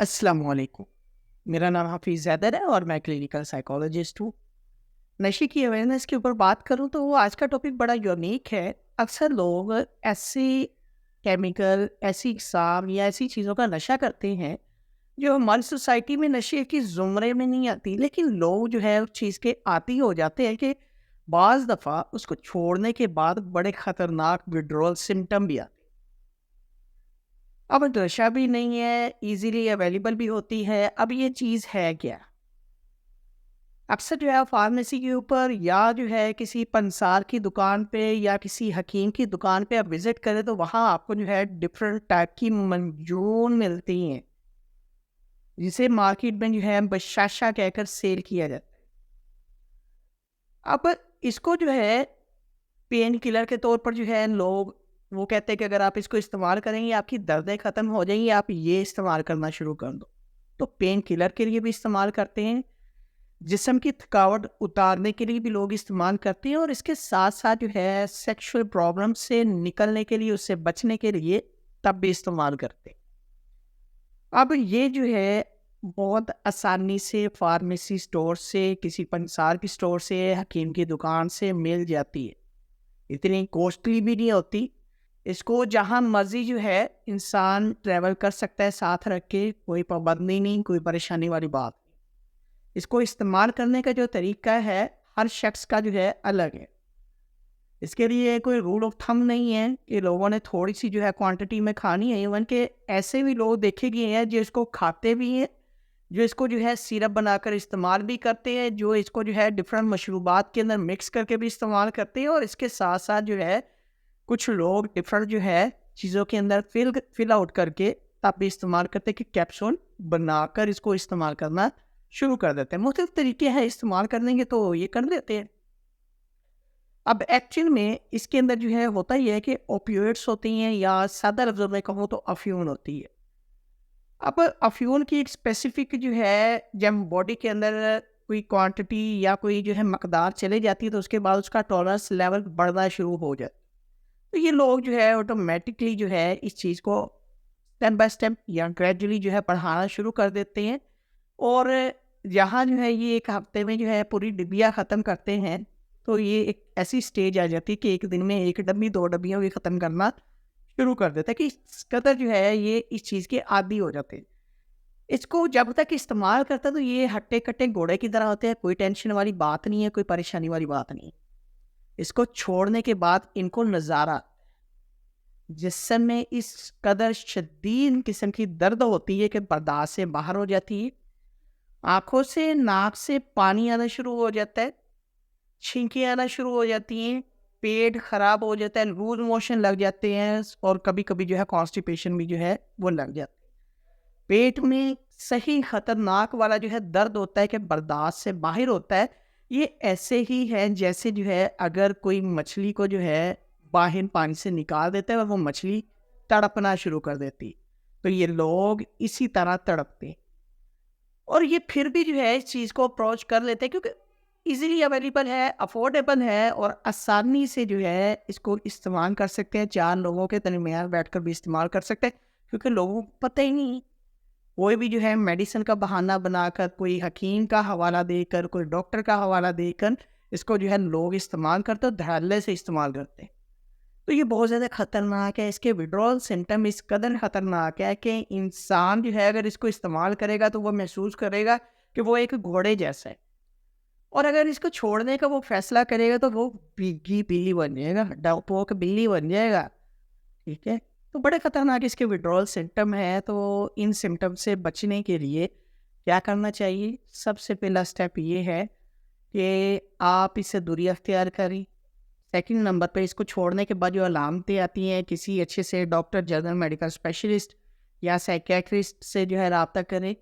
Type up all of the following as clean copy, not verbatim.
अस्सलाम वालेकुम। मेरा नाम हाफिज़ ज़ैदर है और मैं क्लिनिकल साइकोलॉजिस्ट हूँ। नशे की अवेयरनेस के ऊपर बात करूँ तो आज का टॉपिक बड़ा यूनिक है। अक्सर लोग ऐसे केमिकल, ऐसी इक़साम या ऐसी चीज़ों का नशा करते हैं जो हमारी सोसाइटी में नशे की ज़ुमरे में नहीं आती, लेकिन लोग जो है उस चीज़ के आदी हो जाते हैं कि बाज़ दफ़ा उसको छोड़ने के बाद बड़े ख़तरनाक विथड्रॉल सिम्पटम भी आते हैं। अब नशा भी नहीं है, ईज़िली अवेलेबल भी होती है। अब ये चीज़ है क्या? अक्सर जो है फार्मेसी के ऊपर या जो है किसी पंसार की दुकान पे या किसी हकीम की दुकान पे आप विज़िट करें तो वहाँ आपको जो है डिफ़रेंट टाइप की मंजून मिलती हैं, जिसे मार्केट में जो है बशाशा कहकर सेल किया जाता है। अब इसको जो है पेन किलर के तौर पर जो है लोग वो कहते हैं कि अगर आप इसको इस्तेमाल करेंगे आपकी दर्दें ख़त्म हो जाएंगी, आप ये इस्तेमाल करना शुरू कर दो। तो पेन किलर के लिए भी इस्तेमाल करते हैं, जिस्म की थकावट उतारने के लिए भी लोग इस्तेमाल करते हैं और इसके साथ साथ जो है सेक्सुअल प्रॉब्लम से निकलने के लिए, उससे बचने के लिए तब भी इस्तेमाल करते हैं। अब ये जो है बहुत आसानी से फार्मेसी स्टोर से, किसी पंसार की स्टोर से, हकीम की दुकान से मिल जाती है। इतनी कॉस्टली भी नहीं होती। इसको जहाँ मर्ज़ी जो है इंसान ट्रैवल कर सकता है साथ रख के, कोई पाबंदी नहीं, कोई परेशानी वाली बात नहीं। इसको इस्तेमाल करने का जो तरीका है, हर शख्स का जो है अलग है। इसके लिए कोई रूल ऑफ थंब नहीं है कि लोगों ने थोड़ी-सी जो है क्वांटिटी में खानी है। इवन के ऐसे भी लोग देखे गए हैं जो इसको खाते भी हैं, जो इसको जो है सिरप बनाकर इस्तेमाल भी करते हैं, जो इसको जो है डिफरेंट मशरूबात के अंदर मिक्स करके भी इस्तेमाल करते हैं, और इसके साथ-साथ जो है कुछ लोग डिफरेंट जो है चीज़ों के अंदर फिल आउट करके तब भी इस्तेमाल करते हैं कि कैप्सूल बनाकर इसको इस्तेमाल करना शुरू कर देते हैं। मुख्तलिफ तरीके हैं इस्तेमाल करने के, तो ये कर लेते हैं। अब एक्चुअल में इसके अंदर जो है होता ही है कि ओपियोइड्स होती हैं, या सादा लफ्ज़ों में कहूँ तो अफ्यून होती है। अब अफ्यून की एक स्पेसिफिक जो है जब बॉडी के अंदर कोई क्वांटिटी या कोई जो है मकदार चले जाती है तो उसके बाद उसका टॉलरेंस लेवल बढ़ना शुरू हो जाता है। तो ये लोग जो है ऑटोमेटिकली जो है इस चीज़ को स्टेप बाय स्टेप या ग्रेजुअली जो है बढ़ाना शुरू कर देते हैं, और जहाँ जो है ये एक हफ्ते में जो है पूरी डिब्बियाँ ख़त्म करते हैं, तो ये एक ऐसी स्टेज आ जाती है कि एक दिन में 1 डब्बी 2 डब्बियाँ भी ख़त्म करना शुरू कर देता है कि इस कदर जो है ये इस चीज़ के आदी हो जाते हैं। इसको जब तक इस्तेमाल करता है तो ये हट्टे-कट्टे घोड़े की तरह होते हैं, कोई टेंशन वाली बात नहीं है, कोई परेशानी वाली बात नहीं है। इसको छोड़ने के बाद इनको नज़ारा, जिस्म में इस कदर शदीद किस्म की दर्द होती है कि बर्दाश्त से बाहर हो जाती है। आँखों से, नाक से पानी आना शुरू हो जाता है, छींकें आना शुरू हो जाती हैं, पेट खराब हो जाता है, लूज़ मोशन लग जाते हैं, और कभी-कभी जो है कॉन्स्टिपेशन भी जो है वो लग जाता है। पेट में सही खतरनाक वाला जो है दर्द होता है कि बर्दाश्त से बाहर होता है। ये ऐसे ही है जैसे जो है अगर कोई मछली को जो है बाहर पानी से निकाल देता है और वो मछली तड़पना शुरू कर देती है। तो ये लोग इसी तरह तड़पते हैं, और ये फिर भी जो है इस चीज़ को अप्रोच कर लेते हैं क्योंकि इजीली अवेलेबल है, अफोर्डेबल है, और आसानी से जो है इसको इस्तेमाल कर सकते हैं। 4 लोगों के दरमियान बैठकर भी इस्तेमाल कर सकते हैं, क्योंकि लोगों को पता ही नहीं। कोई भी जो है मेडिसिन का बहाना बनाकर, कोई हकीम का हवाला देकर, कोई डॉक्टर का हवाला देकर इसको जो है लोग इस्तेमाल करते हैं, धड़ल्ले से इस्तेमाल करते हैं। तो ये बहुत ज़्यादा ख़तरनाक है। इसके विड्रॉल सिम्पटम इस कदर ख़तरनाक है कि इंसान जो है अगर इसको इस्तेमाल करेगा तो वो महसूस करेगा कि वो एक घोड़े जैसा है, और अगर इसको छोड़ने का वो फैसला करेगा तो वो बिग्गी बिल्ली बन जाएगा, डरपोक बिल्ली बन जाएगा। ठीक है? तो बड़े ख़तरनाक इसके विड्रॉल सिम्पटम है। तो इन सिम्पटम से बचने के लिए क्या करना चाहिए? सबसे पहला स्टेप ये है कि आप इससे दूरी अख्तियार करें। सेकंड नंबर पे इसको छोड़ने के बाद जो अलामतें आती हैं, किसी अच्छे से डॉक्टर, जनरल मेडिकल स्पेशलिस्ट या साइकियाट्रिस्ट से जो है रब्ता करें।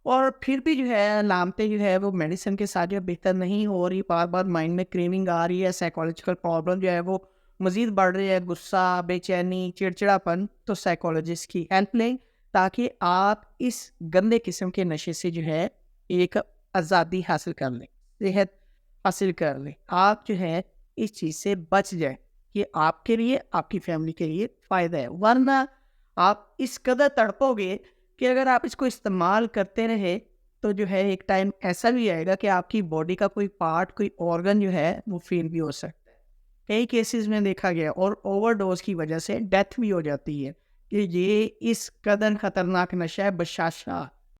और फिर भी जो है अलामतें जो है वो मेडिसिन के साथ जो है बेहतर नहीं हो रही, बार-बार माइंड में क्रेविंग आ रही है, साइकोलॉजिकल प्रॉब्लम जो है वो मज़ीद बढ़ रही है, गुस्सा, बेचैनी, चिड़चिड़ापन, तो साइकोलॉजिस्ट की हेल्प लें ताकि आप इस गंदे किस्म के नशे से जो है एक आज़ादी हासिल कर लें, सेहत हासिल कर लें। आप जो है इस चीज़ से बच जाएँ। ये आपके लिए, आपकी फैमिली के लिए फ़ायदा है। वरना आप इस कदर तड़पोगे کہ اگر آپ اس کو استعمال کرتے رہے تو جو ہے ایک ٹائم ایسا بھی آئے گا کہ آپ کی باڈی کا کوئی پارٹ، کوئی آرگن جو ہے وہ فیل بھی ہو سکتا ہے. کئی کیسز میں دیکھا گیا اور اوور ڈوز کی وجہ سے ڈیتھ بھی ہو جاتی ہے کہ یہ اس قدر خطرناک نشہ ہے بشاشہ